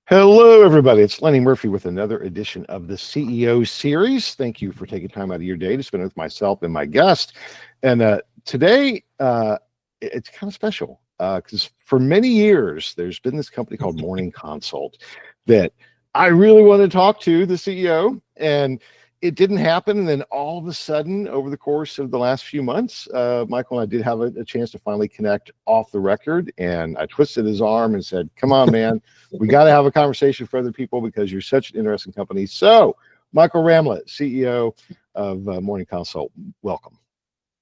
Hello, everybody. It's Lenny Murphy with another edition of the CEO series. Thank you for taking time out of your day to spend with myself and my guest. And today, it's kind of special because for many years, there's been this company called Morning Consult that I really want to talk to the CEO, and it didn't happen. And then all of a sudden, over the course of the last few months, Michael and I did have a chance to finally connect off the record. And I twisted his arm and said, "Come on, man, we got to have a conversation for other people because you're such an interesting company." So, Michael Ramlet, CEO of Morning Consult, welcome.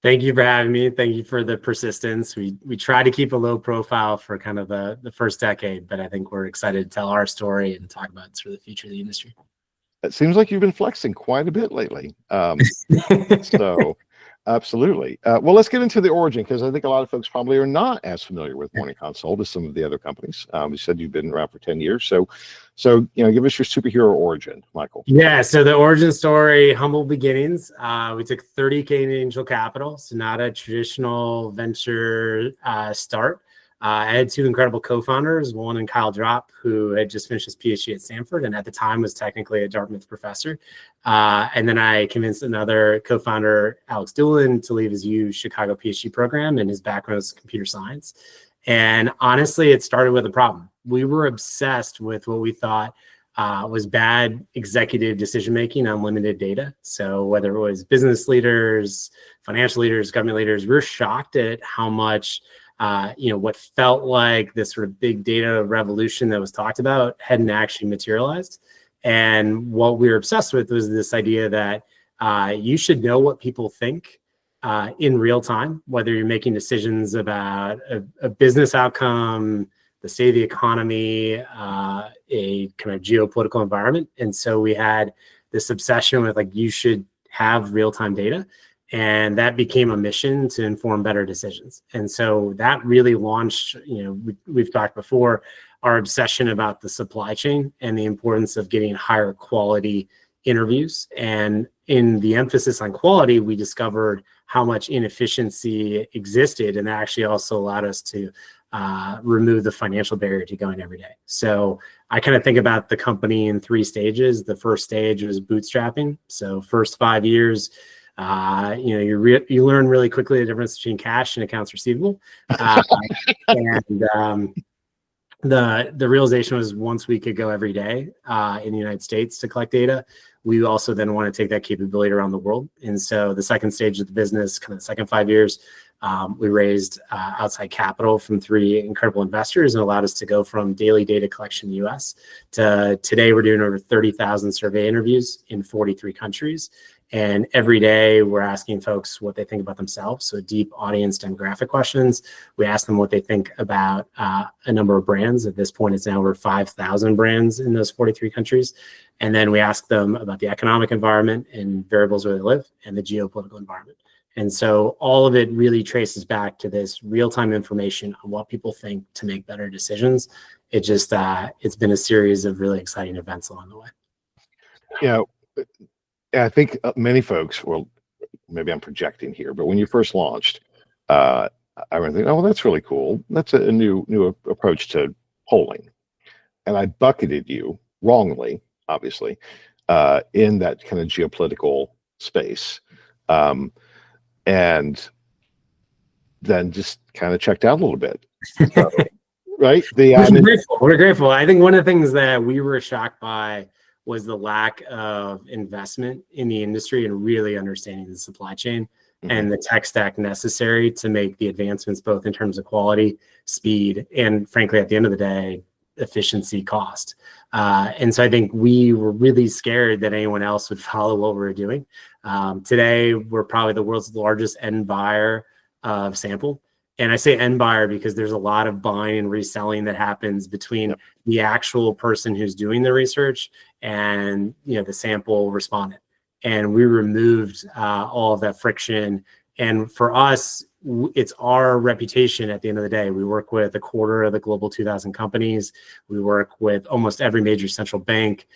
Thank you for having me. Thank you for the persistence. We try to keep a low profile for kind of the first decade, but I think we're excited to tell our story and talk about sort of the future of the industry. It seems like you've been flexing quite a bit lately. So absolutely. Well, let's get into the origin, because I think a lot of folks probably are not as familiar with Morning Consult as some of the other companies. You said you've been around for 10 years. So give us your superhero origin, Michael. Yeah, so the origin story, humble beginnings. We took 30K in angel capital, so not a traditional venture start. I had two incredible co-founders, one in Kyle Drop, who had just finished his PhD at Stanford and at the time was technically a Dartmouth professor. And then I convinced another co-founder, Alex Doolin, to leave his Chicago PhD program, and his background was computer science. And honestly, it started with a problem. We were obsessed with what we thought was bad executive decision-making on limited data. So whether it was business leaders, financial leaders, government leaders, we were shocked at how much what felt like this sort of big data revolution that was talked about hadn't actually materialized. And what we were obsessed with was this idea that you should know what people think in real time, whether you're making decisions about a business outcome, the state of the economy, a kind of geopolitical environment. And so we had this obsession with you should have real-time data. And that became a mission to inform better decisions. And so that really launched, we've talked before, our obsession about the supply chain and the importance of getting higher quality interviews. And in the emphasis on quality, we discovered how much inefficiency existed. And that actually also allowed us to remove the financial barrier to going every day. So I kind of think about the company in three stages. The first stage was bootstrapping. So first 5 years, you learn really quickly the difference between cash and accounts receivable. And the realization was once we could go every day in the United States to collect data, we also then want to take that capability around the world. And so the second stage of the business, kind of the second 5 years, we raised outside capital from three incredible investors and allowed us to go from daily data collection in the US to today we're doing over 30,000 survey interviews in 43 countries. And every day we're asking folks what they think about themselves. So deep audience demographic questions. We ask them what they think about a number of brands. At this point, it's now over 5,000 brands in those 43 countries. And then we ask them about the economic environment and variables where they live and the geopolitical environment. And so all of it really traces back to this real-time information on what people think to make better decisions. It just, it's been a series of really exciting events along the way. I think many folks, well, maybe I'm projecting here, but when you first launched, I remember thinking, oh, well, that's really cool. That's a new approach to polling. And I bucketed you wrongly, obviously, in that kind of geopolitical space. And then just kind of checked out a little bit. So, right? We're grateful. I think one of the things that we were shocked by was the lack of investment in the industry and really understanding the supply chain and the tech stack necessary to make the advancements, both in terms of quality, speed, and frankly, at the end of the day, efficiency, cost. And so I think we were really scared that anyone else would follow what we were doing. Today, we're probably the world's largest end buyer of sample. And I say end buyer because there's a lot of buying and reselling that happens between the actual person who's doing the research and the sample respondent. And we removed all of that friction. And for us, it's our reputation at the end of the day. We work with a quarter of the global 2,000 companies. We work with almost every major central bank,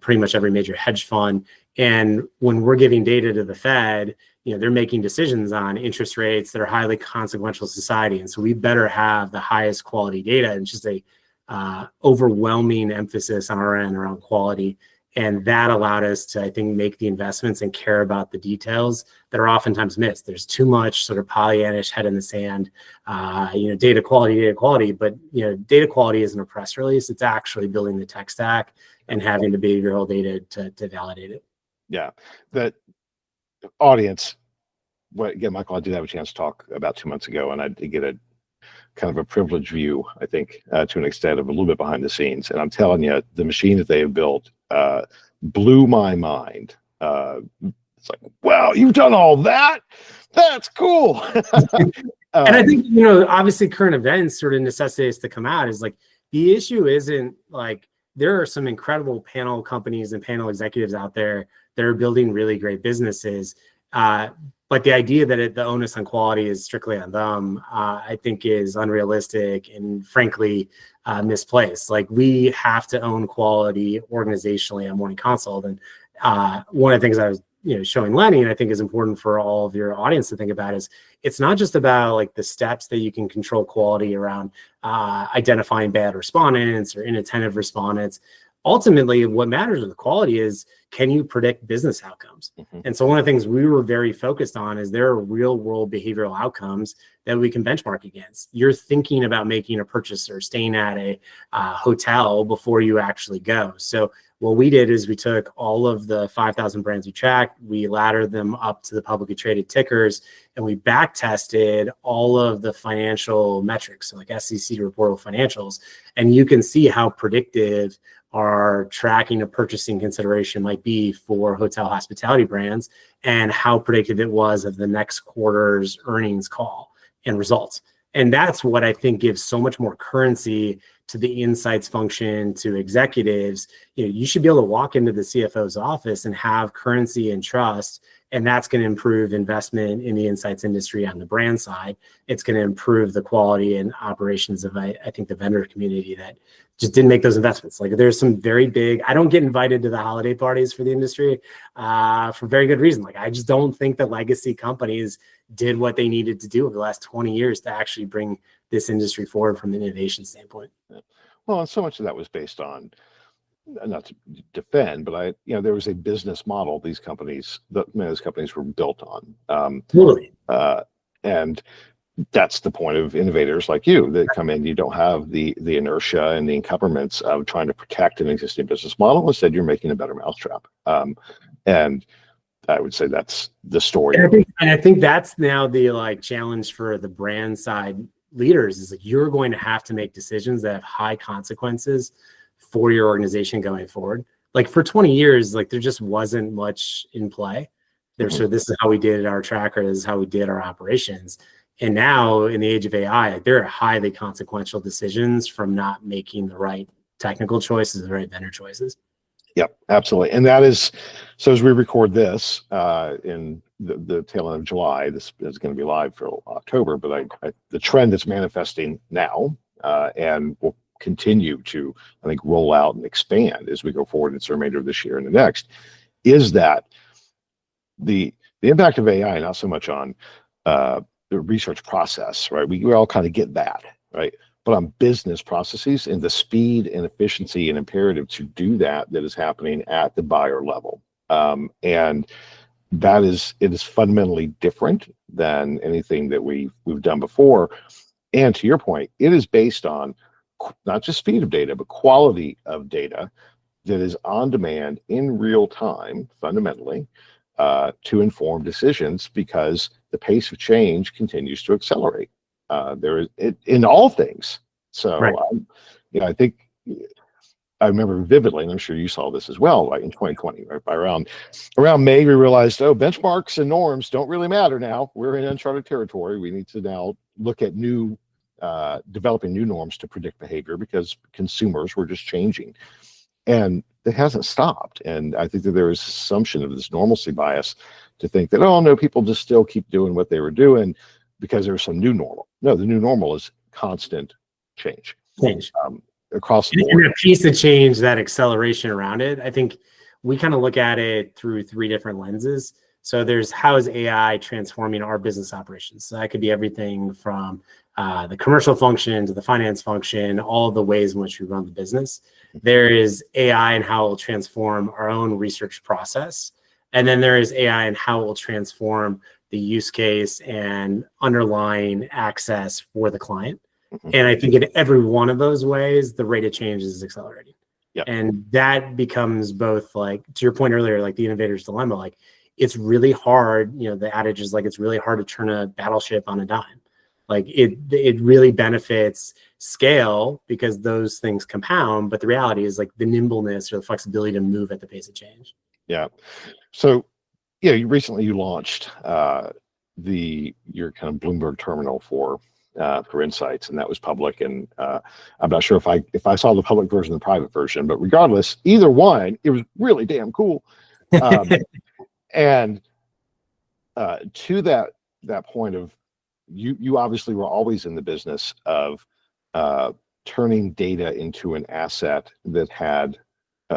pretty much every major hedge fund. And when we're giving data to the Fed, they're making decisions on interest rates that are highly consequential to society. And so we better have the highest quality data. And just a overwhelming emphasis on our end around quality. And that allowed us to, I think, make the investments and care about the details that are oftentimes missed. There's too much sort of Pollyannish head in the sand, data quality. But, data quality isn't a press release. It's actually building the tech stack and having the behavioral data to validate it. Yeah. That audience, again, Michael, I did have a chance to talk about 2 months ago, and I did get a kind of a privileged view, I think, to an extent of a little bit behind the scenes. And I'm telling you, the machine that they have built blew my mind. It's like, wow, you've done all that? That's cool. And I think, obviously current events sort of necessitates to come out is like, the issue isn't like, there are some incredible panel companies and panel executives out there that are building really great businesses. But the idea that the onus on quality is strictly on them, I think is unrealistic and frankly misplaced. Like, we have to own quality organizationally on Morning Consult. And one of the things I was showing Lenny, and I think is important for all of your audience to think about, is it's not just about like the steps that you can control quality around identifying bad respondents or inattentive respondents. Ultimately, what matters with quality is, can you predict business outcomes? Mm-hmm. And so one of the things we were very focused on is there are real world behavioral outcomes that we can benchmark against. You're thinking about making a purchase or staying at a hotel before you actually go. So what we did is we took all of the 5,000 brands we tracked, we laddered them up to the publicly traded tickers, and we back tested all of the financial metrics, so like SEC reportable financials. And you can see how predictive our tracking of purchasing consideration might be for hotel hospitality brands, and how predictive it was of the next quarter's earnings call and results. And that's what I think gives so much more currency to the insights function, to executives. You should be able to walk into the CFO's office and have currency and trust, and that's going to improve investment in the insights industry on the brand side. It's going to improve the quality and operations of, I think, the vendor community that just didn't make those investments. Like, there's some very big, I don't get invited to the holiday parties for the industry for very good reason. Like, I just don't think that legacy companies did what they needed to do over the last 20 years to actually bring this industry forward from an innovation standpoint. Well, and so much of that was based on, not to defend, but there was a business model these companies were built on. Totally. And that's the point of innovators like you that come in. You don't have the inertia and the encumbrance of trying to protect an existing business model. Instead, you're making a better mousetrap. And I would say that's the story. And I think that's now the challenge for the brand side leaders is like, you're going to have to make decisions that have high consequences for your organization going forward. Like, for 20 years, there just wasn't much in play. So this is how we did our tracker. This is how we did our operations. And now, in the age of AI, there are highly consequential decisions from not making the right technical choices, the right vendor choices. Yep, absolutely. And that is, so as we record this in the tail end of July, this is going to be live for October, but the trend that's manifesting now and will continue to, I think, roll out and expand as we go forward into the remainder of this year and the next, is that the impact of AI, not so much on the research process, right? We all kind of get that, right? But on business processes and the speed and efficiency and imperative to do that is happening at the buyer level. And it is fundamentally different than anything that we've done before. And to your point, it is based on not just speed of data, but quality of data that is on demand in real time, fundamentally, to inform decisions, because the pace of change continues to accelerate. There is in all things. So, right. I think I remember vividly, and I'm sure you saw this as well, like in 2020, right? By around May, we realized, benchmarks and norms don't really matter now. We're in uncharted territory. We need to now look at developing new norms to predict behavior, because consumers were just changing. And it hasn't stopped. And I think that there is assumption of this normalcy bias to think that, no, people just still keep doing what they were doing because there's some new normal. No, the new normal is constant change. Across the board. And a piece of change, that acceleration around it, I think we kind of look at it through 3 different lenses. So there's, how is AI transforming our business operations? So that could be everything from the commercial function to the finance function, all of the ways in which we run the business. There is AI and how it will transform our own research process. And then there is AI and how it will transform the use case and underlying access for the client. And I think in every one of those ways, the rate of change is accelerating. Yep. And that becomes both, like, to your point earlier, like the innovator's dilemma, like it's really hard, the adage is like, it's really hard to turn a battleship on a dime. Like it really benefits scale because those things compound, but the reality is like the nimbleness or the flexibility to move at the pace of change. Yeah. So, you recently launched your kind of Bloomberg terminal for insights, and that was public. And I'm not sure if I saw the public version or the private version, but regardless, either one, it was really damn cool. And to that point of you obviously were always in the business of turning data into an asset that had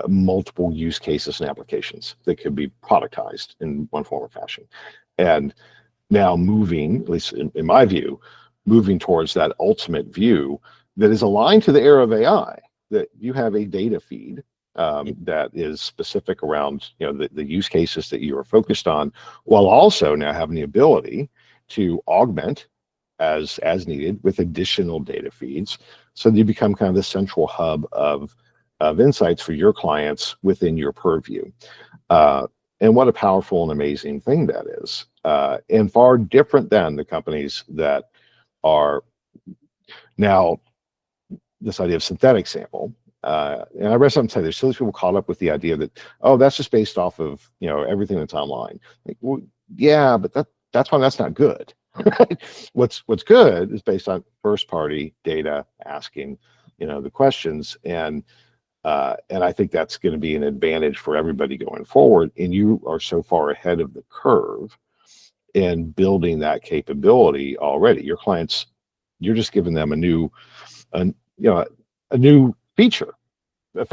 multiple use cases and applications that could be productized in one form or fashion. And now moving, at least in my view, moving towards that ultimate view that is aligned to the era of AI, that you have a data feed that is specific around the use cases that you are focused on, while also now having the ability to augment as needed with additional data feeds, so that you become kind of the central hub of insights for your clients within your purview. And what a powerful and amazing thing that is, and far different than the companies that are now this idea of synthetic sample. And I read something say there's still people caught up with the idea that, oh, that's just based off of everything that's online. Like, well, yeah, but that's why that's not good. What's good is based on first party data, asking the questions, and I think that's going to be an advantage for everybody going forward. And you are so far ahead of the curve in building that capability already. Your clients, you're just giving them a new feature.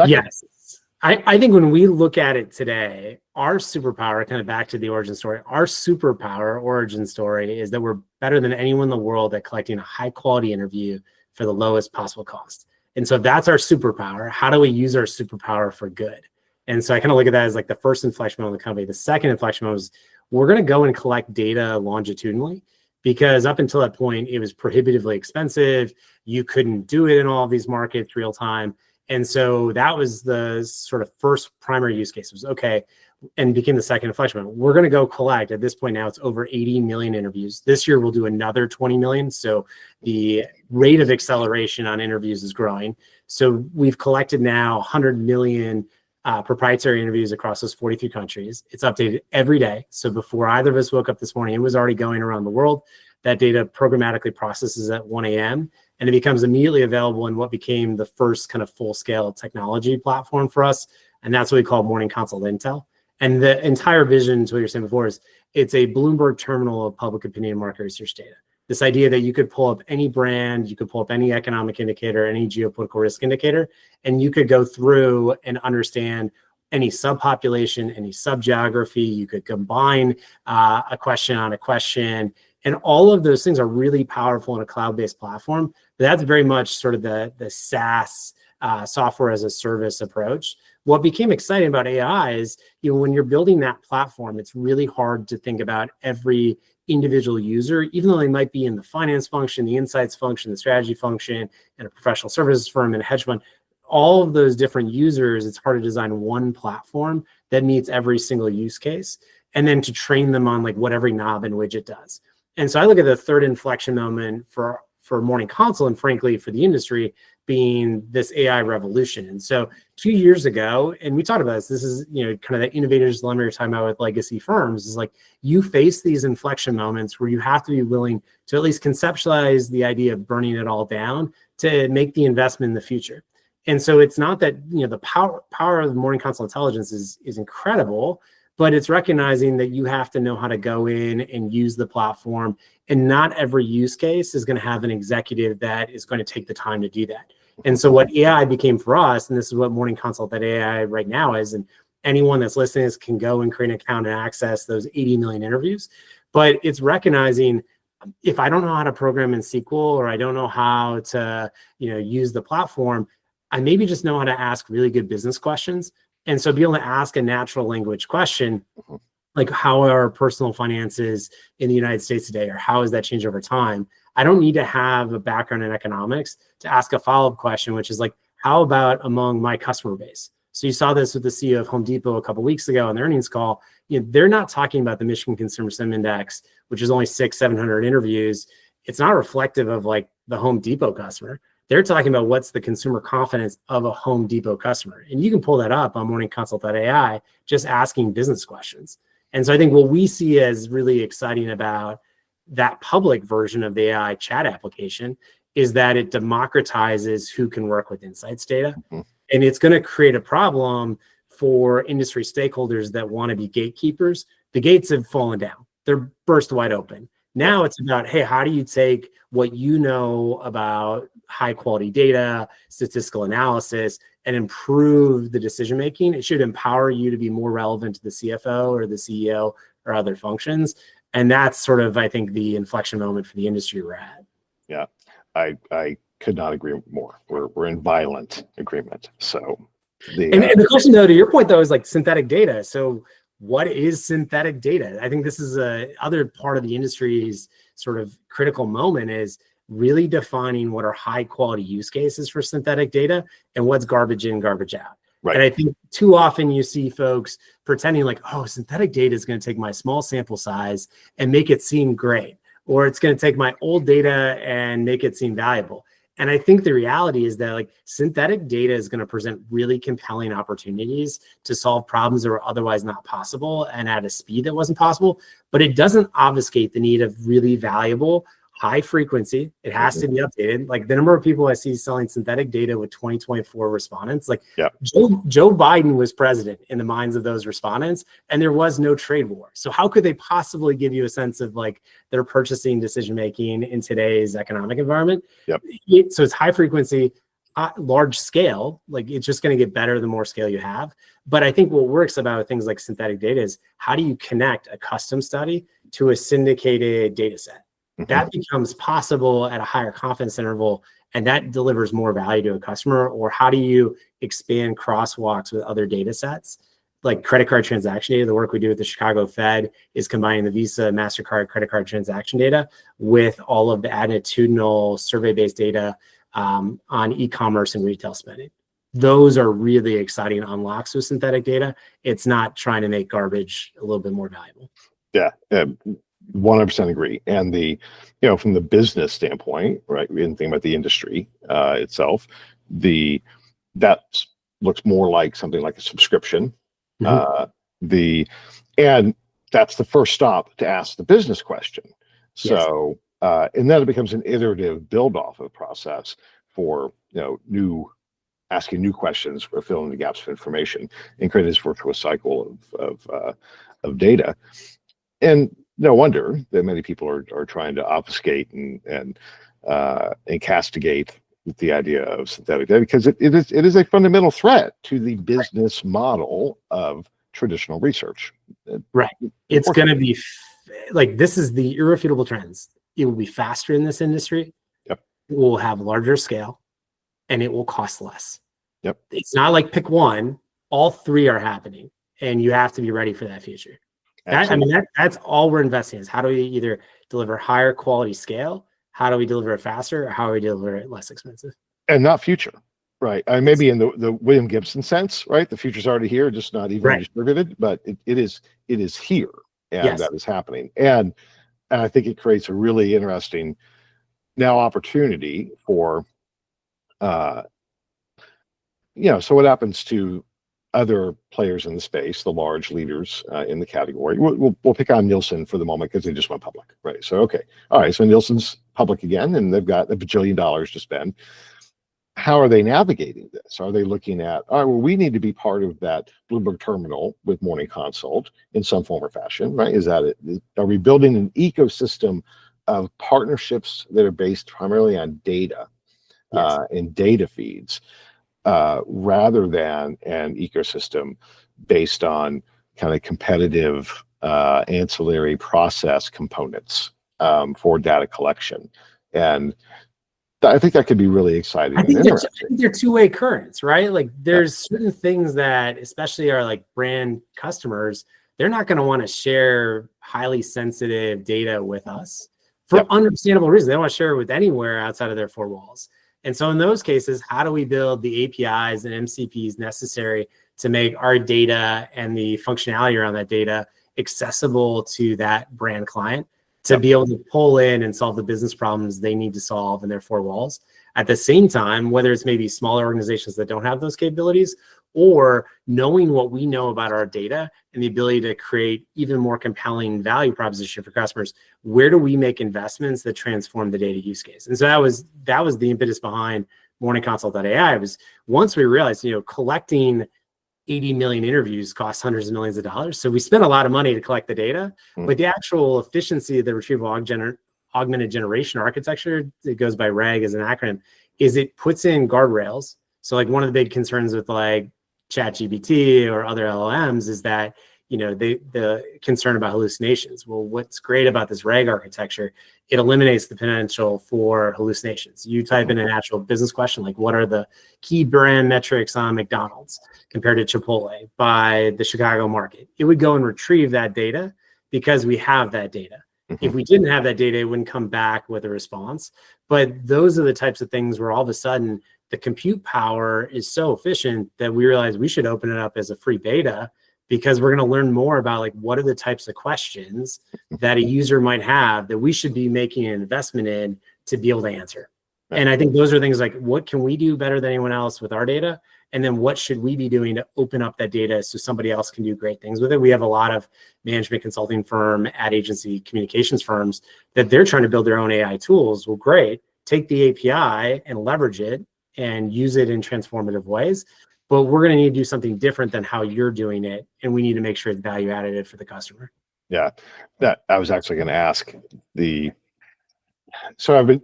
Yes. I think when we look at it today, our superpower, kind of back to the origin story, our superpower origin story is that we're better than anyone in the world at collecting a high quality interview for the lowest possible cost. And so if that's our superpower, how do we use our superpower for good? And so I kind of look at that as like the first inflection moment of the company. The second inflection moment was we're going to go and collect data longitudinally, because up until that point, it was prohibitively expensive. You couldn't do it in all of these markets real time. And so that was the sort of first primary use case. It was okay, and became the second inflection point. We're going to go collect, at this point now, it's over 80 million interviews. This year, we'll do another 20 million. So the rate of acceleration on interviews is growing. So we've collected now 100 million proprietary interviews across those 43 countries. It's updated every day. So before either of us woke up this morning, it was already going around the world. That data programmatically processes at 1 a.m. and it becomes immediately available in what became the first kind of full-scale technology platform for us. And that's what we call Morning Consult Intel. And the entire vision, to what you're saying before, is it's a Bloomberg terminal of public opinion market research data. This idea that you could pull up any brand, you could pull up any economic indicator, any geopolitical risk indicator, and you could go through and understand any subpopulation, any subgeography. You could combine a question on a question. And all of those things are really powerful in a cloud-based platform. But that's very much sort of the SaaS software as a service approach. What became exciting about AI is, when you're building that platform, it's really hard to think about every individual user, even though they might be in the finance function, the insights function, the strategy function, and a professional services firm and a hedge fund. All of those different users, it's hard to design one platform that meets every single use case, and then to train them on like what every knob and widget does. And so I look at the third inflection moment for Morning Consult, and frankly for the industry, being this AI revolution. And so 2 years ago, and we talked about this is kind of the innovator's dilemma you're talking about with legacy firms, is like you face these inflection moments where you have to be willing to at least conceptualize the idea of burning it all down to make the investment in the future. And so it's not that the power of the Morning Consult Intelligence is incredible, but it's recognizing that you have to know how to go in and use the platform, and not every use case is going to have an executive that is going to take the time to do that. And so what AI became for us, and this is what Morning Consult AI right now is, and anyone that's listening can go and create an account and access those 80 million interviews, but it's recognizing if I don't know how to program in SQL, or I don't know how to, use the platform, I maybe just know how to ask really good business questions. And so be able to ask a natural language question, like how are personal finances in the United States today, or how has that changed over time? I don't need to have a background in economics to ask a follow-up question, which is like, how about among my customer base? So you saw this with the CEO of Home Depot a couple of weeks ago on the earnings call. They're not talking about the Michigan Consumer Sentiment Index, which is only 600-700 interviews. It's not reflective of like the Home Depot customer. They're talking about what's the consumer confidence of a Home Depot customer. And you can pull that up on morningconsult.ai, just asking business questions. And so I think what we see as really exciting about that public version of the AI chat application is that it democratizes who can work with insights data. And it's going to create a problem for industry stakeholders that want to be gatekeepers. The gates have fallen down. They're burst wide open. Now it's about, hey, how do you take what you know about high quality data, statistical analysis, and improve the decision making? It should empower you to be more relevant to the CFO or the CEO or other functions. And that's sort of, I think, the inflection moment for the industry we're at. Yeah, I could not agree more. We're in violent agreement. So and the question, though, to your point, though, is like synthetic data. So what is synthetic data? I think this is a other part of the industry's sort of critical moment, is really defining what are high quality use cases for synthetic data and what's garbage in, garbage out. Right. And I think too often you see folks pretending like, oh, synthetic data is going to take my small sample size and make it seem great, or it's going to take my old data and make it seem valuable. And I think the reality is that like synthetic data is going to present really compelling opportunities to solve problems that were otherwise not possible and at a speed that wasn't possible, but it doesn't obfuscate the need of really valuable, high frequency. It has to be updated. Like the number of people I see selling synthetic data with 2024 respondents, like Joe Biden was president in the minds of those respondents, and there was no trade war. So how could they possibly give you a sense of like their purchasing decision-making in today's economic environment? So it's high frequency, large scale. Like it's just going to get better the more scale you have. But I think what works about things like synthetic data is how do you connect a custom study to a syndicated data set? That becomes possible at a higher confidence interval, and that delivers more value to a customer. Or how do you expand crosswalks with other data sets? Like credit card transaction data, the work we do with the Chicago Fed is combining the Visa, MasterCard, credit card transaction data with all of the attitudinal survey-based data on e-commerce and retail spending. Those are really exciting unlocks with synthetic data. It's not trying to make garbage a little bit more valuable. Yeah. 100% agree. And from the business standpoint, right, we didn't think about the industry itself, that looks more like something like a subscription. And that's the first stop to ask the business question. So, and then it becomes an iterative build off of process for, asking new questions for filling the gaps of information and create this virtuous cycle of data. And no wonder that many people are trying to obfuscate and castigate with the idea of synthetic data, because it is a fundamental threat to the business model of traditional research. Right. It's going to be like, this is the irrefutable trends. It will be faster in this industry. It will have larger scale, and it will cost less. It's not like pick one. All three are happening, and you have to be ready for that future. That's all we're investing in, is how do we either deliver higher quality scale, how do we deliver it faster, or how do we deliver it less expensive? And not future, right? Maybe in the William Gibson sense, right? The future's already here, just not even distributed, but it is here, and that is happening. And I think it creates a really interesting now opportunity for, so what happens to other players in the space, the large leaders in the category? We'll pick on Nielsen for the moment because they just went public, right? So, all right, so Nielsen's public again, and they've got $1 bajillion to spend. How are they navigating this? Are they looking at, all right, well, we need to be part of that Bloomberg terminal with Morning Consult in some form or fashion, right? Is that it? Are we building an ecosystem of partnerships that are based primarily on data and data feeds, rather than an ecosystem based on kind of competitive ancillary process components for data collection. And I think that could be really exciting and interesting. They're two-way currents, right? Like there's certain things that, especially our like brand customers, they're not going to want to share highly sensitive data with us for understandable reasons. They don't want to share it with anywhere outside of their four walls. And so in those cases, how do we build the APIs and MCPs necessary to make our data and the functionality around that data accessible to that brand client to be able to pull in and solve the business problems they need to solve in their four walls? At the same time, whether it's maybe smaller organizations that don't have those capabilities, or knowing what we know about our data and the ability to create even more compelling value proposition for customers, where do we make investments that transform the data use case? And so that was the impetus behind morningconsult.ai. Was once we realized, collecting 80 million interviews costs hundreds of millions of dollars. So we spent a lot of money to collect the data, but the actual efficiency of the retrieval augmented generation architecture, it goes by RAG as an acronym, is it puts in guardrails. So like one of the big concerns with like ChatGPT or other LLMs is that, the concern about hallucinations. Well, what's great about this RAG architecture, it eliminates the potential for hallucinations. You type in an actual business question, like what are the key brand metrics on McDonald's compared to Chipotle by the Chicago market? It would go and retrieve that data because we have that data. If we didn't have that data, it wouldn't come back with a response. But those are the types of things where all of a sudden the compute power is so efficient that we realize we should open it up as a free beta, because we're going to learn more about like what are the types of questions that a user might have that we should be making an investment in to be able to answer. And I think those are things like, what can we do better than anyone else with our data? And then what should we be doing to open up that data so somebody else can do great things with it? We have a lot of management consulting firm, ad agency, communications firms that they're trying to build their own AI tools. Well, great. Take the API and leverage it and use it in transformative ways. But we're going to need to do something different than how you're doing it. And we need to make sure it's value additive for the customer. Yeah, that I was actually going to ask so I've been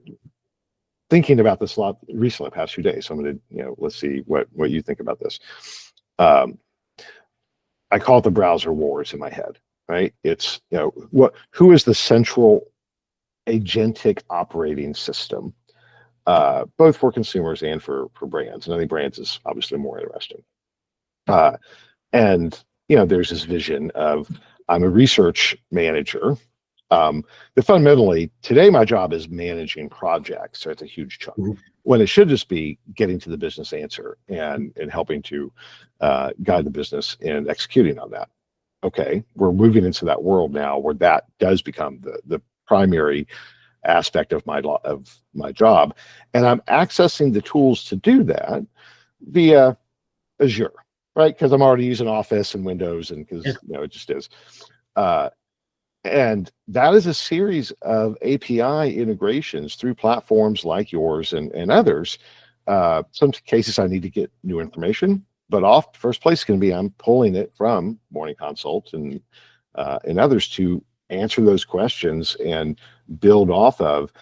thinking about this a lot recently, the past few days. So I'm going to, let's see what you think about this. I call it the browser wars in my head, right? It's, who is the central agentic operating system, both for consumers and for brands. And I think brands is obviously more interesting. And, there's this vision of, I'm a research manager. That fundamentally, today my job is managing projects, so it's a huge chunk. When it should just be getting to the business answer and helping to guide the business in executing on that. Okay, we're moving into that world now where that does become the primary aspect of my job, and I'm accessing the tools to do that via Azure, right? Because I'm already using Office and Windows, and because it just is. And that is a series of API integrations through platforms like yours and others. Some cases I need to get new information, but first place is going to be I'm pulling it from Morning Consult and others to answer those questions and build off of.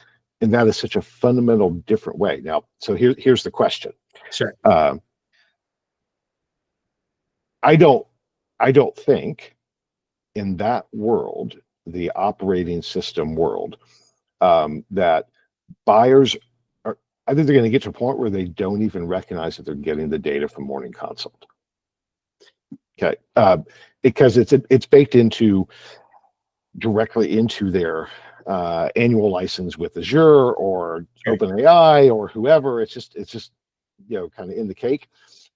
And that is such a fundamental different way. Now, so here's the question. Sure. I don't think in that world, the operating system world, that buyers are, I think they're going to get to a point where they don't even recognize that they're getting the data from Morning Consult. Okay, because it's baked directly into their annual license with Azure or OpenAI or whoever. It's just kind of in the cake.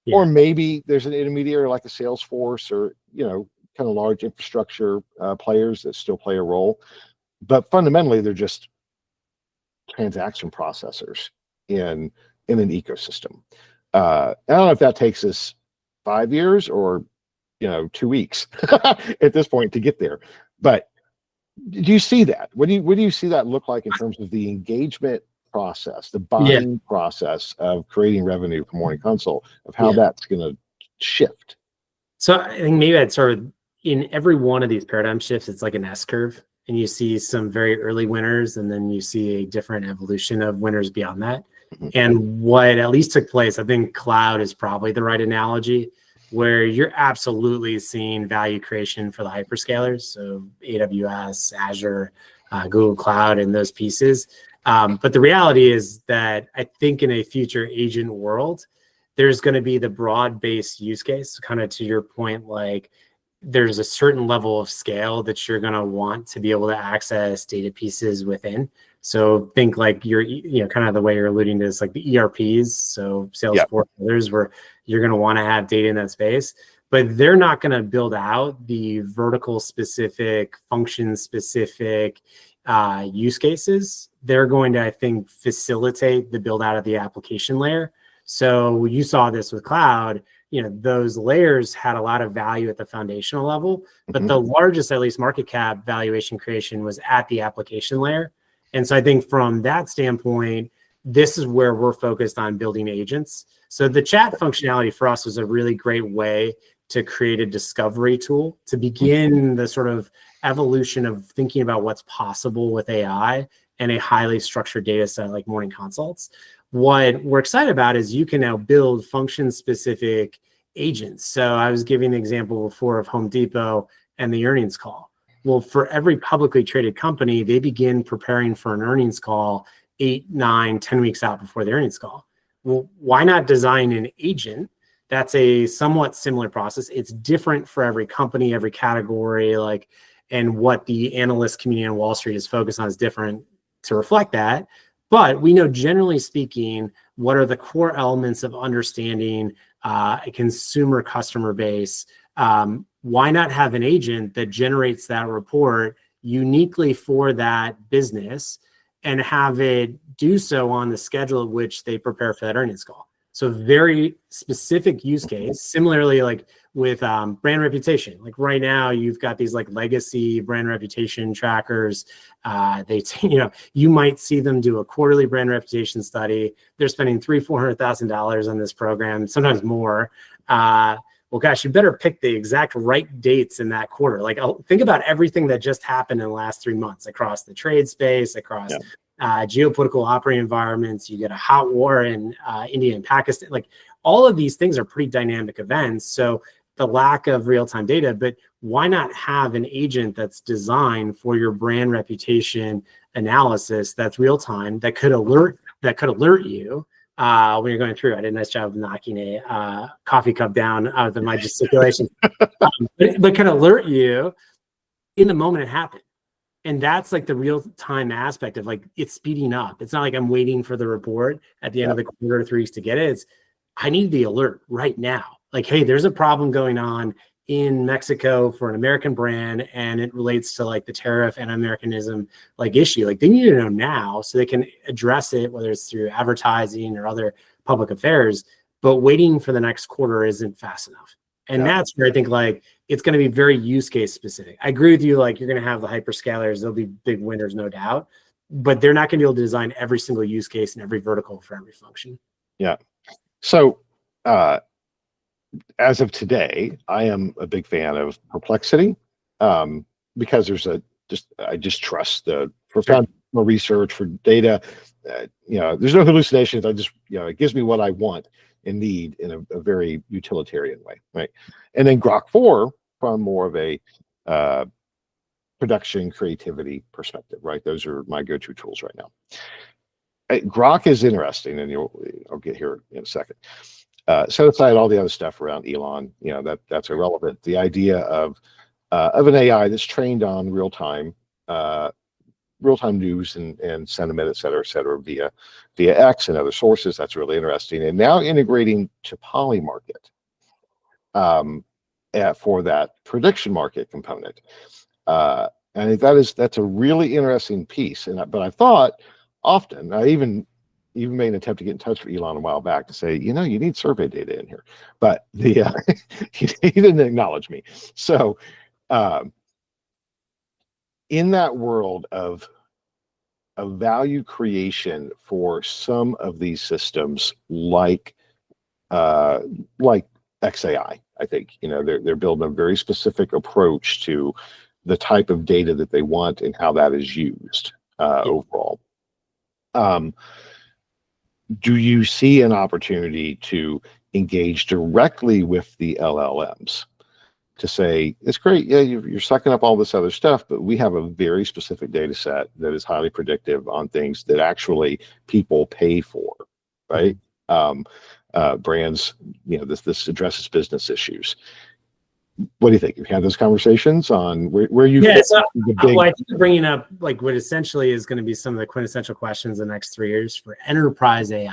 Yeah. Or maybe there's an intermediary like a Salesforce or kind of large infrastructure players that still play a role, but fundamentally they're just transaction processors in an ecosystem. I don't know if that takes us 5 years or 2 weeks at this point to get there. But do you see that? What do you see that look like in terms of the engagement process, the buying process of creating revenue for Morning Consult, of how that's going to shift? So I think maybe I'd start with, in every one of these paradigm shifts, it's like an S curve, and you see some very early winners, and then you see a different evolution of winners beyond that. And what at least took place, I think cloud is probably the right analogy, where you're absolutely seeing value creation for the hyperscalers. So AWS, Azure, Google Cloud and those pieces. But the reality is that I think in a future agent world, there's going to be the broad-based use case, kind of to your point, like there's a certain level of scale that you're going to want to be able to access data pieces within. So think like you're, kind of the way you're alluding to this, like the ERPs, so Salesforce, others, where you're going to want to have data in that space, but they're not going to build out the vertical specific, function specific use cases. They're going to, I think, facilitate the build out of the application layer. So you saw this with cloud, those layers had a lot of value at the foundational level, but the largest, at least market cap valuation creation was at the application layer. And so I think from that standpoint, this is where we're focused on building agents. So the chat functionality for us was a really great way to create a discovery tool to begin the sort of evolution of thinking about what's possible with AI and a highly structured data set like morning consults. What we're excited about is you can now build function-specific agents. So I was giving the example before of Home Depot and the earnings call. Well, for every publicly traded company, they begin preparing for an earnings call 8, 9, 10 weeks out before the earnings call. Well, why not design an agent? That's a somewhat similar process. It's different for every company, every category, and what the analyst community on Wall Street is focused on is different to reflect that. But we know, generally speaking, what are the core elements of understanding a consumer customer base. Why not have an agent that generates that report uniquely for that business and have it do so on the schedule at which they prepare for that earnings call? So very specific use case. Similarly, like with brand reputation, like right now you've got these like legacy brand reputation trackers. You might see them do a quarterly brand reputation study. They're spending $300,000-$400,000 on this program, sometimes more. Well, gosh, you better pick the exact right dates in that quarter. Like, think about everything that just happened in the last 3 months across the trade space, across geopolitical operating environments. You get a hot war in India and Pakistan. Like, all of these things are pretty dynamic events. So the lack of real-time data, but why not have an agent that's designed for your brand reputation analysis that's real-time, that could alert you when you're going through. I did a nice job of knocking a coffee cup down out of my gesticulation, but can alert you in the moment it happened. And that's like the real-time aspect of like it's speeding up. It's not like I'm waiting for the report at the end of the quarter or 3 weeks to get it. It's I need the alert right now. Like, hey, there's a problem going on in Mexico for an American brand, and it relates to like the tariff and Americanism like issue. Like, they need to know now so they can address it, whether it's through advertising or other public affairs. But waiting for the next quarter isn't fast enough. And that's where I think like it's going to be very use case specific. I agree with you. Like, you're going to have the hyperscalers; they'll be big winners, no doubt. But they're not going to be able to design every single use case and every vertical for every function. Yeah. So, as of today, I am a big fan of Perplexity because I just trust for foundational research, for data. There's no hallucinations. It gives me what I want and need in a very utilitarian way, right? And then Grok 4 from more of a production creativity perspective, right? Those are my go-to tools right now. Grok is interesting, and I'll get here in a second. Set aside all the other stuff around Elon, that's irrelevant. The idea of an AI that's trained on real-time news and sentiment, et cetera, via X and other sources, that's really interesting. And now integrating to Polymarket for that prediction market component. And that's a really interesting piece. But I thought often, I even made an attempt to get in touch with Elon a while back to say, you need survey data in here, but he didn't acknowledge me. So in that world of value creation for some of these systems, like XAI, I think they're building a very specific approach to the type of data that they want and how that is used overall. Do you see an opportunity to engage directly with the LLMs to say, it's great, yeah, you're sucking up all this other stuff, but we have a very specific data set that is highly predictive on things that actually people pay for, right? Brands, this addresses business issues. What do you think? You've had those conversations on where you fit so, the big... well, I think you're bringing up like what essentially is going to be some of the quintessential questions in the next 3 years for enterprise AI.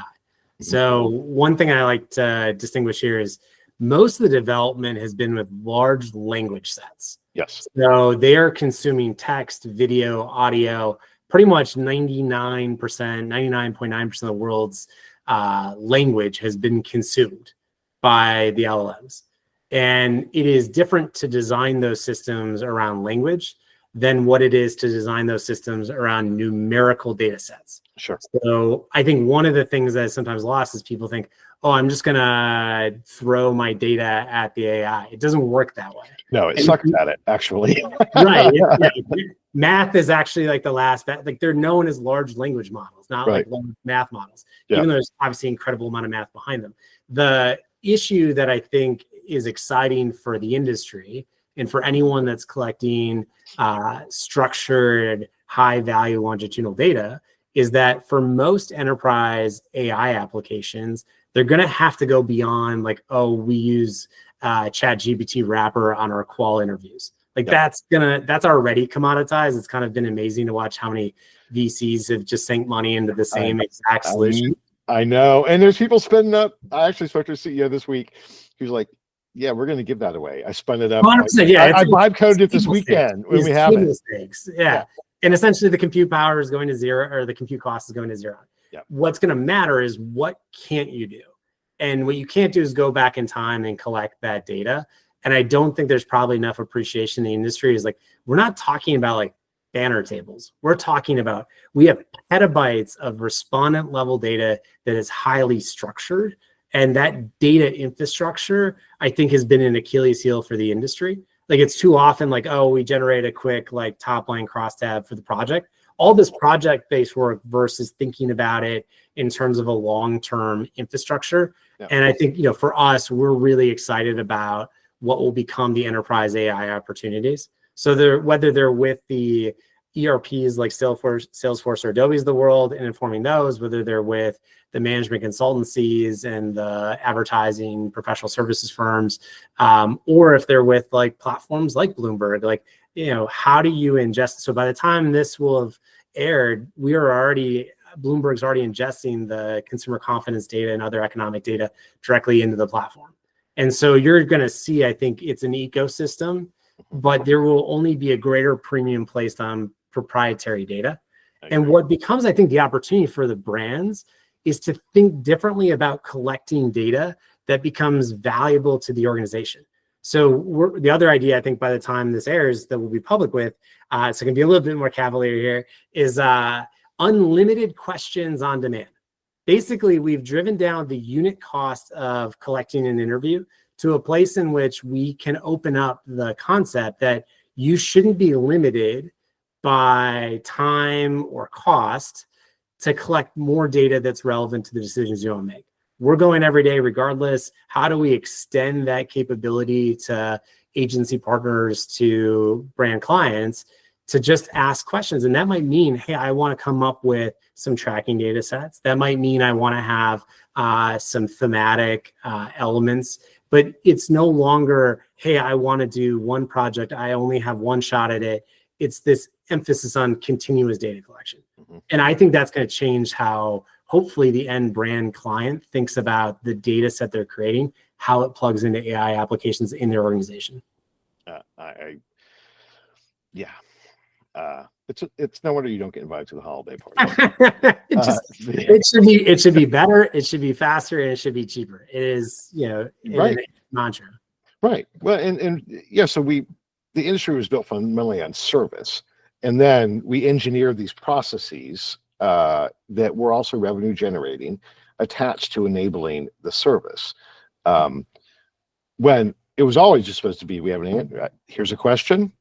So one thing I like to distinguish here is most of the development has been with large language sets. Yes. So they are consuming text, video, audio, pretty much 99.9% of the world's language has been consumed by the LLMs. And it is different to design those systems around language than what it is to design those systems around numerical data sets. Sure. So I think one of the things that is sometimes lost is people think, oh, I'm just going to throw my data at the AI. It doesn't work that way. No, it sucks at it, actually. Right. Math is actually like the last, like they're known as large language models, not like large math models, even though there's obviously incredible amount of math behind them. The issue that I think is exciting for the industry and for anyone that's collecting structured, high value longitudinal data is that for most enterprise AI applications, they're going to have to go beyond like, oh, we use ChatGPT wrapper on our qual interviews. Like that's already commoditized. It's kind of been amazing to watch how many VCs have just sank money into the same exact solution. I know. And there's people spending up. I actually spoke to a CEO this week. He was like, yeah, we're going to give that away. I spun it up. 100%, yeah, I vibe coded it this weekend when we have it. Mistakes. Yeah. And essentially the compute power is going to zero, or the compute cost is going to zero. Yeah. What's going to matter is what can't you do? And what you can't do is go back in time and collect that data. And I don't think there's probably enough appreciation in the industry is like, we're not talking about like banner tables. We're talking about, we have petabytes of respondent level data that is highly structured. And that data infrastructure, I think, has been an Achilles heel for the industry. Like it's too often like, oh, we generate a quick like top line crosstab for the project. All this project-based work versus thinking about it in terms of a long-term infrastructure. Yeah. And I think, for us, we're really excited about what will become the enterprise AI opportunities. So whether they're with the ERPs like Salesforce or Adobe's of the world and informing those, whether they're with the management consultancies and the advertising professional services firms, or if they're with like platforms like Bloomberg, like, how do you ingest? So by the time this will have aired, Bloomberg's already ingesting the consumer confidence data and other economic data directly into the platform. And so you're going to see, I think it's an ecosystem, but there will only be a greater premium placed on proprietary data. And what becomes, I think, the opportunity for the brands is to think differently about collecting data that becomes valuable to the organization. So the other idea, I think, by the time this airs that we'll be public with, so it can be a little bit more cavalier here, is unlimited questions on demand. Basically, we've driven down the unit cost of collecting an interview to a place in which we can open up the concept that you shouldn't be limited by time or cost to collect more data that's relevant to the decisions you want to make. We're going every day regardless. How do we extend that capability to agency partners, to brand clients, to just ask questions? And that might mean, hey, I want to come up with some tracking data sets. That might mean I want to have some thematic elements, but it's no longer, hey, I want to do one project. I only have one shot at it. It's this emphasis on continuous data collection. And I think that's going to change how hopefully the end brand client thinks about the data set they're creating, how it plugs into AI applications in their organization. It's no wonder you don't get invited to the holiday party. It should be better. It should be faster, and it should be cheaper. It is, right. Mantra. Right. Well, and so the industry was built fundamentally on service, and then we engineered these processes that were also revenue generating, attached to enabling the service. When it was always just supposed to be, we have here's a question,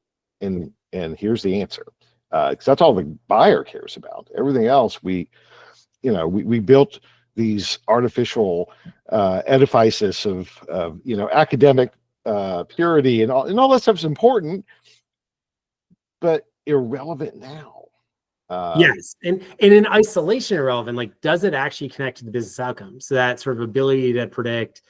and here's the answer, because that's all the buyer cares about. Everything else, we built these artificial edifices of academic purity, and all that stuff's important, but irrelevant now. Yes, and in isolation irrelevant, like does it actually connect to the business outcome? So that sort of ability to predict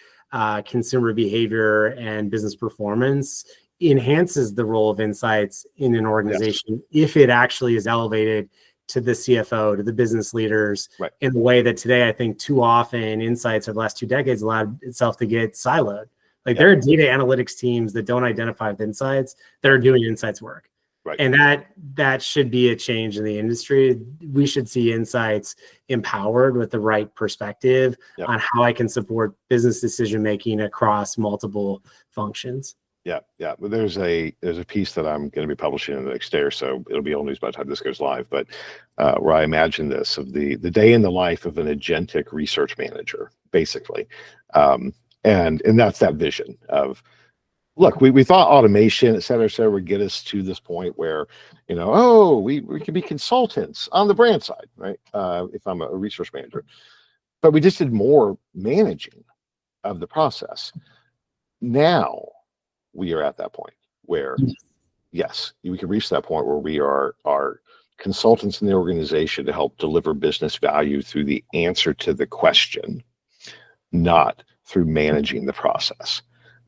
consumer behavior and business performance enhances the role of insights in an organization if it actually is elevated to the CFO, to the business leaders, in the way that today I think too often insights over the last 2 decades allowed itself to get siloed. Like there are data analytics teams that don't identify with insights that are doing insights work. And that should be a change in the industry. We should see insights empowered with the right perspective on how I can support business decision making across multiple functions. Yeah. Well, there's a piece that I'm going to be publishing in the next day or so. It'll be old news by the time this goes live, but where I imagine this of the day in the life of an agentic research manager, basically, and that's that vision of. Look, we thought automation, et cetera, would get us to this point where, we can be consultants on the brand side, right? If I'm a research manager, but we just did more managing of the process. Now we are at that point where, yes, we can reach that point where we are consultants in the organization to help deliver business value through the answer to the question, not through managing the process.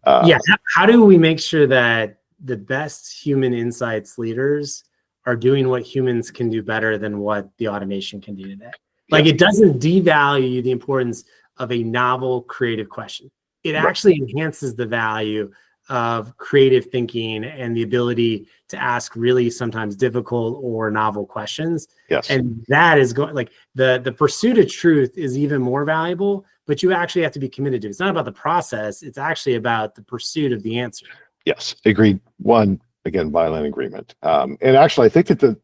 How do we make sure that the best human insights leaders are doing what humans can do better than what the automation can do today? Like it doesn't devalue the importance of a novel creative question. It actually enhances the value of creative thinking and the ability to ask really sometimes difficult or novel questions. And that is going like the pursuit of truth is even more valuable, but you actually have to be committed to it. It's not about the process. It's actually about the pursuit of the answer. Yes, agreed. One, again, violent agreement. And actually, I think that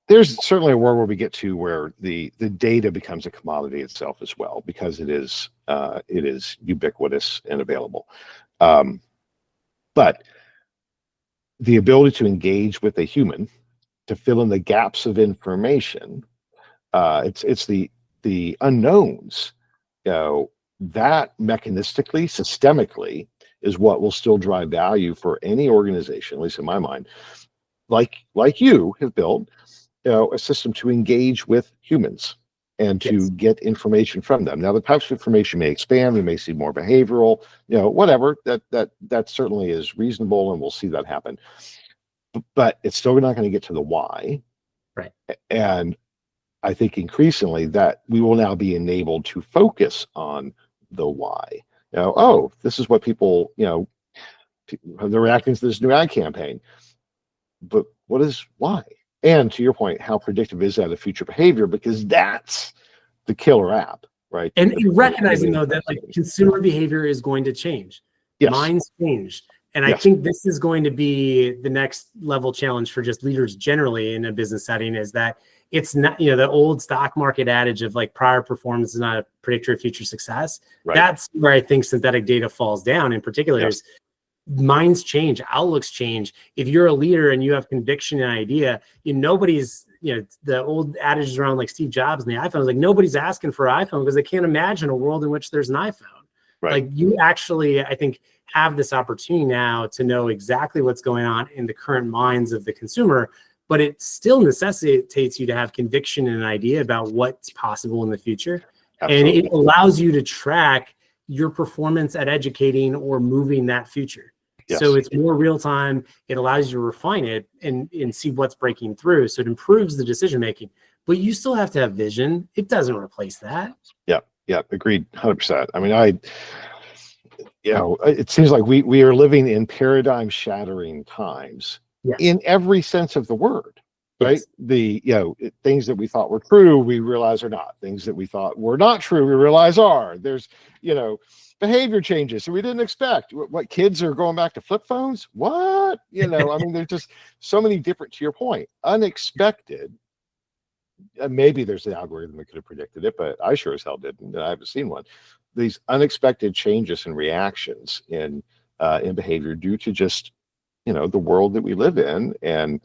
there's certainly a world where we get to where the data becomes a commodity itself as well, because it is ubiquitous and available. But the ability to engage with a human to fill in the gaps of information, it's the unknowns, that mechanistically, systemically is what will still drive value for any organization, at least in my mind, like you have built, a system to engage with humans and to get information from them. Now, the types of information may expand. We may see more behavioral, whatever. That certainly is reasonable, and we'll see that happen. But it's still not going to get to the why. Right. And I think increasingly that we will now be enabled to focus on the why. This is what people, they're reacting to this new ad campaign. But what is why? And to your point, how predictive is that of future behavior? Because that's the killer app, right? And recognizing though that like consumer behavior is going to change. Minds change. And I think this is going to be the next level challenge for just leaders generally in a business setting, is that it's not, the old stock market adage of like prior performance is not a predictor of future success. That's where I think synthetic data falls down in particular. Is minds change, outlooks change. If you're a leader and you have conviction and idea, nobody's, the old adages around like Steve Jobs and the iPhone is like, nobody's asking for an iPhone because they can't imagine a world in which there's an iPhone. Like you actually, I think, have this opportunity now to know exactly what's going on in the current minds of the consumer, but it still necessitates you to have conviction and an idea about what's possible in the future. Absolutely. And it allows you to track your performance at educating or moving that future. So it's more real time. It allows you to refine it and see what's breaking through. So it improves the decision making, but you still have to have vision. It doesn't replace that. Yeah, agreed, 100%. I mean, it seems like we are living in paradigm shattering times in every sense of the word. Right. The things that we thought were true, we realize are not. Things that we thought were not true, we realize are. There's behavior changes that we didn't expect. What kids are going back to flip phones? What? I mean, there's just so many different, to your point, unexpected. Maybe there's an algorithm that could have predicted it, but I sure as hell didn't. I haven't seen one. These unexpected changes and reactions in behavior due to just the world that we live in, and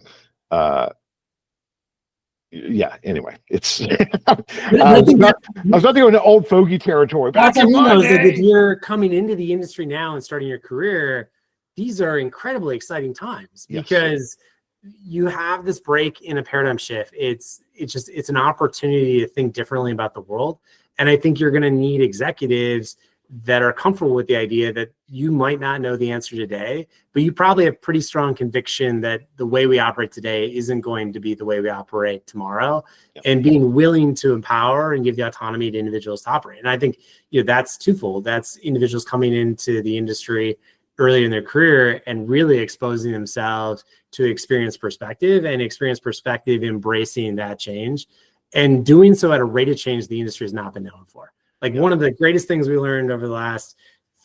Yeah. Anyway, it's I think I was about to go into old fogey territory. that's Back in my is that if day. you're coming into the industry now and starting your career, these are incredibly exciting times Yes. because you have this break in a paradigm shift. It's an opportunity to think differently about the world. And I think you're going to need executives that are comfortable with the idea that you might not know the answer today, but you probably have pretty strong conviction that the way we operate today isn't going to be the way we operate tomorrow, and being willing to empower and give the autonomy to individuals to operate. And I think, that's twofold. That's individuals coming into the industry early in their career and really exposing themselves to experience perspective, and experience perspective embracing that change, and doing so at a rate of change the industry has not been known for. Like one of the greatest things we learned over the last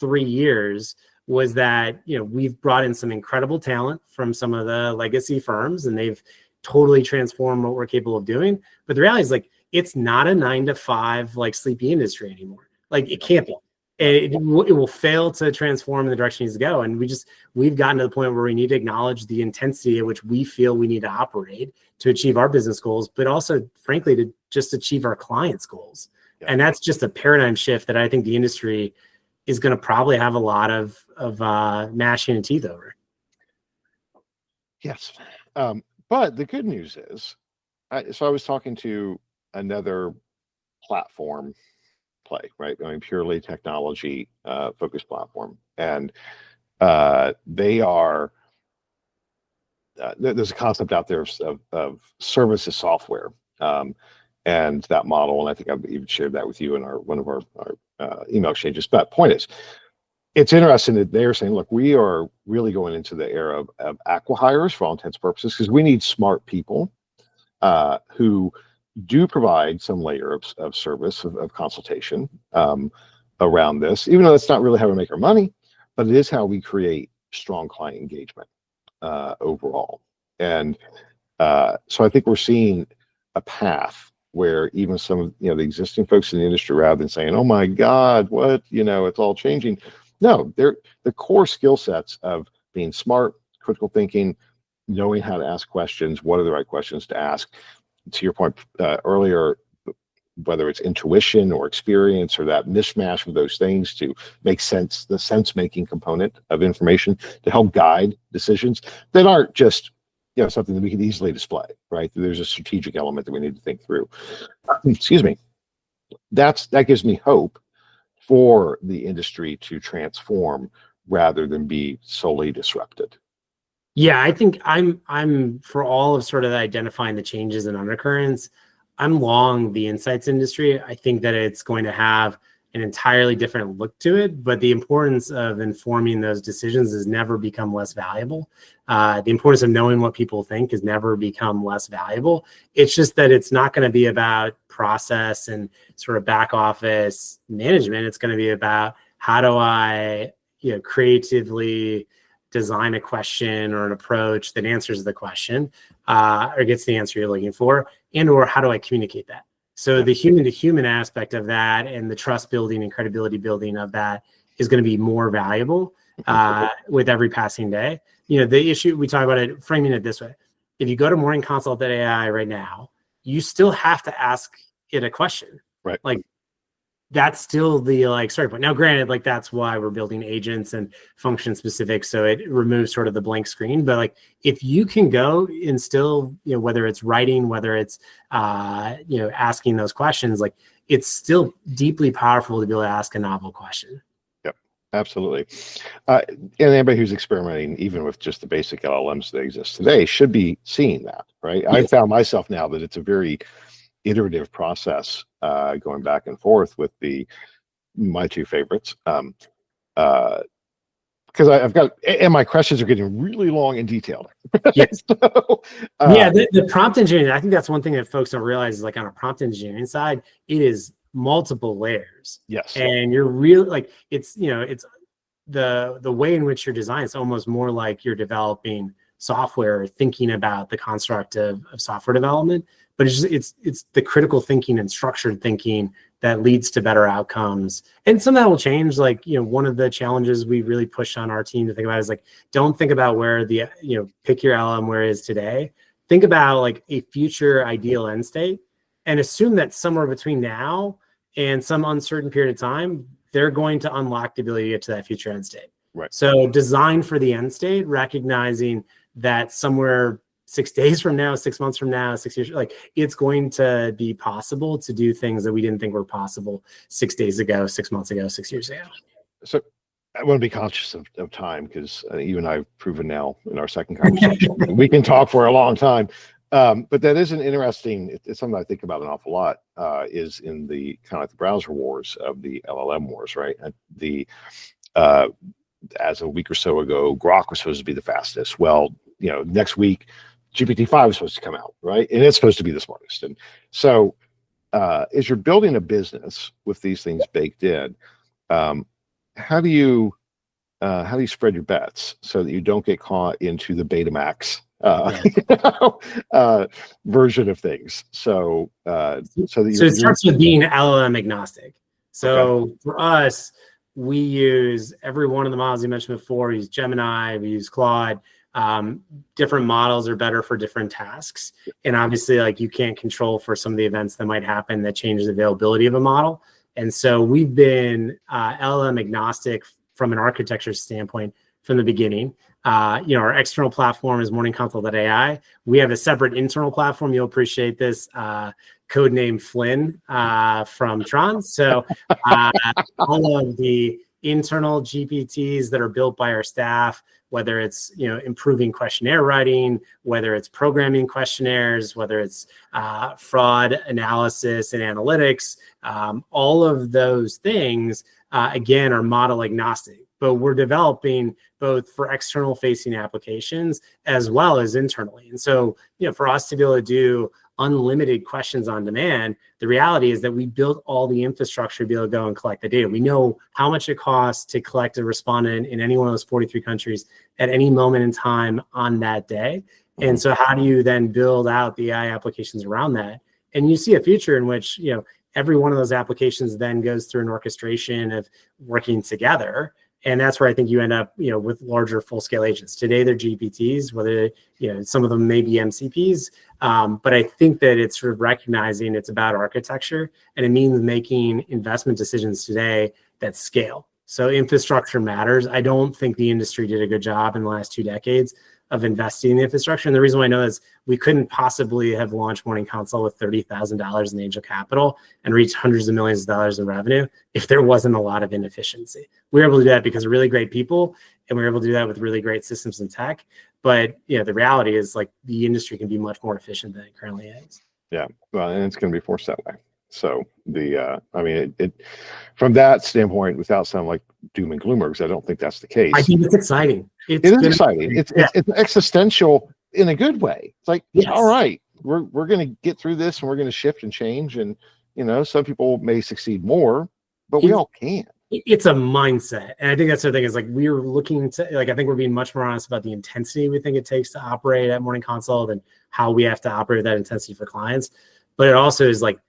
3 years was that, we've brought in some incredible talent from some of the legacy firms, and they've totally transformed what we're capable of doing. But the reality is, like, it's not a 9 to 5, like, sleepy industry anymore. Like, it can't be. It will fail to transform in the direction it needs to go. And we've gotten to the point where we need to acknowledge the intensity at which we feel we need to operate to achieve our business goals, but also, frankly, to just achieve our clients' goals. And that's just a paradigm shift that I think the industry is going to probably have a lot of gnashing of teeth over. Yes. But the good news is, so I was talking to another platform play, right? I mean, purely technology focused platform. And they are, there's a concept out there of service as software. And that model, and I think I've even shared that with you in one of our email exchanges. But point is, it's interesting that they're saying, look, we are really going into the era of acqui-hires for all intents and purposes, because we need smart people who do provide some layer of service, of consultation around this, even though that's not really how we make our money, but it is how we create strong client engagement overall. And so I think we're seeing a path where even some of the existing folks in the industry, rather than saying, "Oh my God, what it's all changing," no, they're the core skill sets of being smart, critical thinking, knowing how to ask questions, what are the right questions to ask. To your point earlier, whether it's intuition or experience or that mishmash of those things to make sense, the sense-making component of information to help guide decisions that aren't just something that we can easily display, right? There's a strategic element that we need to think through. Excuse me. That gives me hope for the industry to transform rather than be solely disrupted. Yeah, I think I'm for all of sort of identifying the changes and undercurrents, I'm long the insights industry. I think that it's going to have an entirely different look to it, but the importance of informing those decisions has never become less valuable. The importance of knowing what people think has never become less valuable. It's just that it's not going to be about process and sort of back office management. It's going to be about how do I, creatively design a question or an approach that answers the question or gets the answer you're looking for, and or how do I communicate that? So the human to human aspect of that and the trust building and credibility building of that is going to be more valuable with every passing day. The issue, we talk about it, framing it this way. If you go to morningconsult.ai right now, you still have to ask it a question. Right. Like, that's still the starting point. Now, granted, that's why we're building agents and function specific, so it removes sort of the blank screen. But if you can go and still, whether it's writing, whether it's asking those questions, it's still deeply powerful to be able to ask a novel question. Yep, absolutely. And anybody who's experimenting, even with just the basic LLMs that exist today, should be seeing that, right? Yes. I found myself now that it's a very iterative process going back and forth with my two favorites, because I've got, and my questions are getting really long and detailed. Yes. So, the prompt engineering, I think that's one thing that folks don't realize is on a prompt engineering side, it is multiple layers. Yes. And you're really it's the way in which you're designed, it's almost more like you're developing software or thinking about the construct of software development. But it's the critical thinking and structured thinking that leads to better outcomes. And some of that will change. One of the challenges we really push on our team to think about is don't think about where pick your LM where it is today. think about like a future ideal end state and assume that somewhere between now and some uncertain period of time, they're going to unlock the ability to get to that future end state. Right. So design for the end state, recognizing that somewhere 6 days from now, 6 months from now, 6 years, like it's going to be possible to do things that we didn't think were possible 6 days ago, 6 months ago, 6 years ago. So I want to be conscious of time, because you and I have proven now in our second conversation we can talk for a long time. But that is an interesting, it's something I think about an awful lot, is in the kind of like the browser wars of the LLM wars, right? As a week or so ago, Grok was supposed to be the fastest. Well, next week, GPT-5 is supposed to come out, right? And it's supposed to be the smartest. And so as you're building a business with these things baked in, how do you spread your bets so that you don't get caught into the Betamax version of things? So it starts with being LLM agnostic. So for us, we use every one of the models you mentioned before. We use Gemini, we use Claude. Different models are better for different tasks. And obviously, like, you can't control for some of the events that might happen that changes the availability of a model. And so we've been LLM agnostic from an architecture standpoint from the beginning. Our external platform is morningconsult.ai. We have a separate internal platform. You'll appreciate this. Codename Flynn from Tron. So all of the internal GPTs that are built by our staff, whether it's improving questionnaire writing, whether it's programming questionnaires, whether it's fraud analysis and analytics, all of those things again are model agnostic. But we're developing both for external facing applications as well as internally. And so for us to be able to do unlimited questions on demand, the reality is that we built all the infrastructure to be able to go and collect the data. We know how much it costs to collect a respondent in any one of those 43 countries at any moment in time on that day. And so how do you then build out the AI applications around that? And you see a future in which, every one of those applications then goes through an orchestration of working together. And that's where I think you end up, with larger full-scale agents. Today, they're GPTs, whether, some of them may be MCPs. But I think that it's sort of recognizing it's about architecture, and it means making investment decisions today that scale. So infrastructure matters. I don't think the industry did a good job in the last 2 decades of investing in the infrastructure. And the reason why I know is we couldn't possibly have launched Morning Consult with $30,000 in angel capital and reached hundreds of millions of dollars in revenue if there wasn't a lot of inefficiency. We were able to do that because of really great people, and we were able to do that with really great systems and tech. But the reality is, like, the industry can be much more efficient than it currently is. Yeah, well, and it's going to be forced that way. So it from that standpoint, without sounding like doom and gloomers, I don't think that's the case. I think it's exciting. It is exciting. It's existential in a good way. It's like, all right, we're going to get through this, and we're going to shift and change. And some people may succeed more, but we all can. It's a mindset. And I think that's the thing, is like, we're looking to, like, I think we're being much more honest about the intensity we think it takes to operate at Morning Consult and how we have to operate with that intensity for clients. But it also is like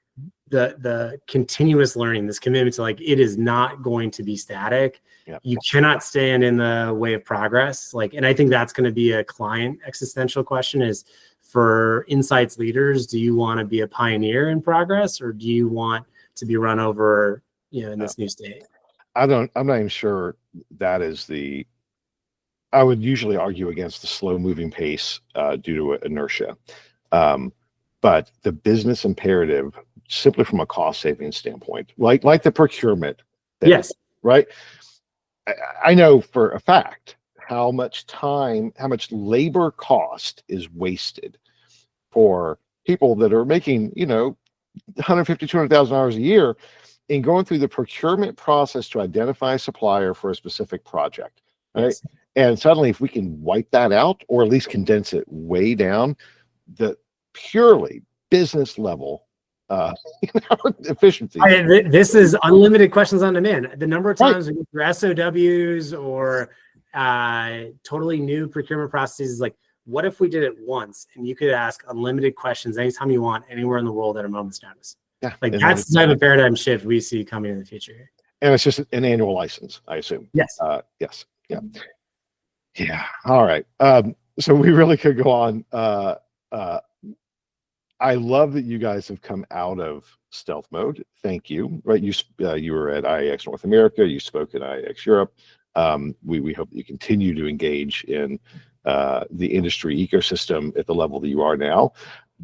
the continuous learning, this commitment to, like, it is not going to be static. Yep. You cannot stand in the way of progress. And I think that's going to be a client existential question, is for insights leaders, do you want to be a pioneer in progress, or do you want to be run over, in this new state? I'm not even sure that is I would usually argue against the slow moving pace due to inertia. But the business imperative, simply from a cost savings standpoint, like the procurement thing, yes, right? I know for a fact how much time, how much labor cost is wasted for people that are making, $150,000, $200,000 a year in going through the procurement process to identify a supplier for a specific project, right? Yes. And suddenly, if we can wipe that out, or at least condense it way down, the purely business level efficiency. This is unlimited questions on demand. The number of times we go through SOWs or totally new procurement processes, like, what if we did it once and you could ask unlimited questions anytime you want, anywhere in the world at a moment's notice? Yeah, like, that's the type of paradigm shift we see coming in the future. And it's just an annual license, I assume. Yes. Yes. Yeah. Yeah. All right. So we really could go on uh, I love that you guys have come out of stealth mode. Thank you. Right, you were at IAX North America. You spoke at IAX Europe. We hope that you continue to engage in the industry ecosystem at the level that you are now,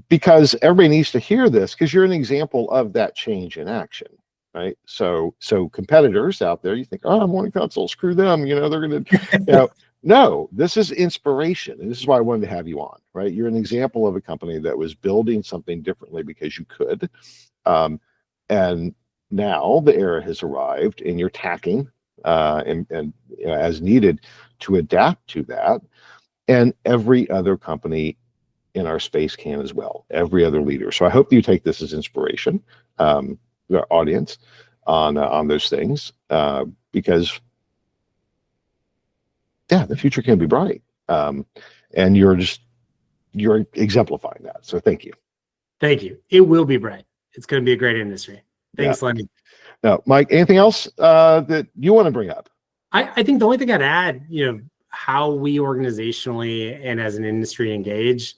because everybody needs to hear this, because you're an example of that change in action. Right. So competitors out there, you think, oh, Morning Consult, screw them. They're going to, no, this is inspiration. And this is why I wanted to have you on, right? You're an example of a company that was building something differently because you could. And now the era has arrived and you're tacking and as needed to adapt to that. And every other company in our space can as well, every other leader. So I hope you take this as inspiration, the audience, on those things, because yeah, the future can be bright. And you're exemplifying that. So thank you. Thank you. It will be bright. It's going to be a great industry. Thanks, Lenny. Now, Mike, anything else that you want to bring up? I think the only thing I'd add, how we organizationally and as an industry engage,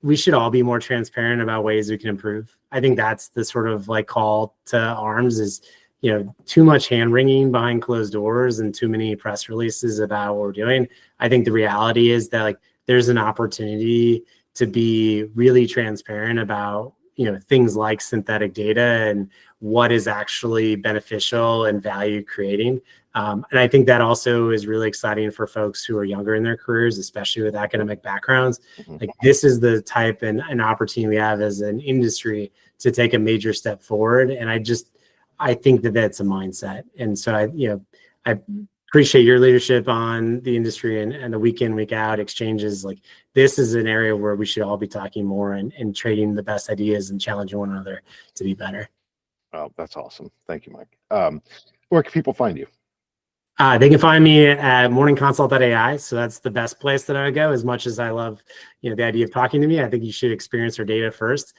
we should all be more transparent about ways we can improve. I think that's the sort of call to arms is, too much hand wringing behind closed doors and too many press releases about what we're doing. I think the reality is that there's an opportunity to be really transparent about, things like synthetic data and what is actually beneficial and value creating. And I think that also is really exciting for folks who are younger in their careers, especially with academic backgrounds. This is the type and an opportunity we have as an industry to take a major step forward. And I think that that's a mindset. And so I appreciate your leadership on the industry and the week in, week out exchanges. This is an area where we should all be talking more and trading the best ideas and challenging one another to be better. Oh, that's awesome. Thank you, Mike. Where can people find you? They can find me at morningconsult.ai. So that's the best place that I would go. As much as I love, the idea of talking to me, I think you should experience our data first.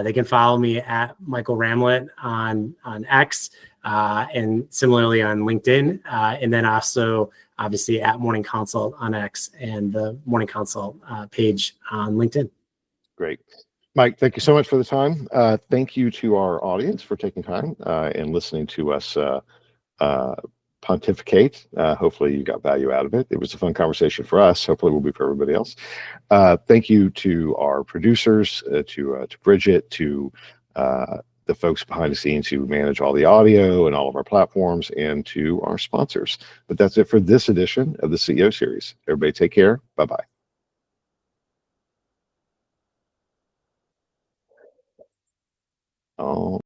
They can follow me at Michael Ramlet on X and similarly on LinkedIn. And then also, obviously, at Morning Consult on X and the Morning Consult page on LinkedIn. Great. Mike, thank you so much for the time. Thank you to our audience for taking time and listening to us pontificate. Hopefully you got value out of it. It was a fun conversation for us. Hopefully it will be for everybody else. Thank you to our producers, to Bridget, to the folks behind the scenes who manage all the audio and all of our platforms, and to our sponsors. But that's it for this edition of the CEO series. Everybody take care. Bye-bye. Oh.